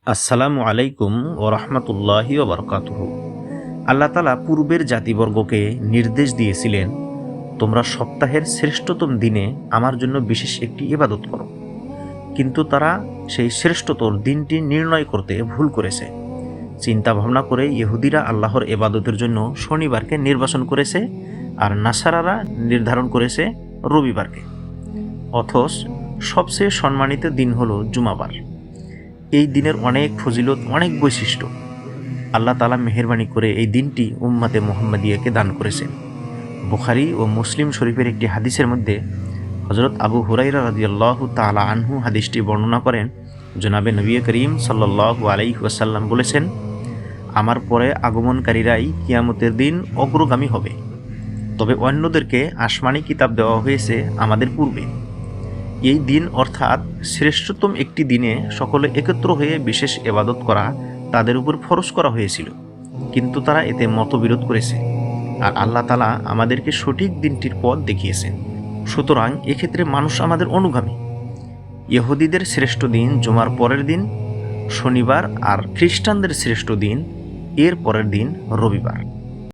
আসসালামু আলাইকুম ও রহমতুল্লাহি ওবরকাতুহু। আল্লাহ তালা পূর্বের জাতিবর্গকে নির্দেশ দিয়েছিলেন, তোমরা সপ্তাহের শ্রেষ্ঠতম দিনে আমার জন্য বিশেষ একটি ইবাদত করো। কিন্তু তারা সেই শ্রেষ্ঠতর দিনটি নির্ণয় করতে ভুল করেছে। চিন্তা ভাবনা করে ইহুদিরা আল্লাহর ইবাদতের জন্য শনিবারকে নির্বাচন করেছে, আর নাসারারা নির্ধারণ করেছে রবিবারকে। অথচ সবচেয়ে সম্মানিত দিন হলো জুমাবার। এই দিনের অনেক ফজিলত, অনেক বৈশিষ্ট্য। আল্লাহ তাআলা মেহেরবানি করে এই দিনটি উম্মতে মুহাম্মাদিয়াকে দান করেছেন। বুখারী ও মুসলিম শরীফের একটি হাদিসের মধ্যে হযরত আবু হুরায়রা রাদিয়াল্লাহু তাআলা আনহু হাদিসটি বর্ণনা করেন। জনাবে নবী করিম সাল্লাল্লাহু আলাইহি ওয়াসাল্লাম বলেছেন, আমার পরে আগমনকারীরাই কিয়ামতের দিন অগ্রগামী হবে, তবে অন্যদেরকে আসমানি কিতাব দেওয়া হয়েছে আমাদের পূর্বে। এই দিন অর্থাৎ শ্রেষ্ঠতম একটি দিনে সকলে একত্র হয়ে বিশেষ ইবাদত করা তাদের উপর ফরজ করা হয়েছিল, কিন্তু তারা এতে মতবিরোধ করেছে। আর আল্লাহ তাআলা আমাদেরকে সঠিক দিনটির পথ দেখিয়েছেন। সুতরাং এক্ষেত্রে মানুষ আমাদের অনুগামী। ইহুদিদের শ্রেষ্ঠ দিন জুমার পরের দিন শনিবার, আর খ্রিস্টানদের শ্রেষ্ঠ দিন এর পরের দিন রবিবার।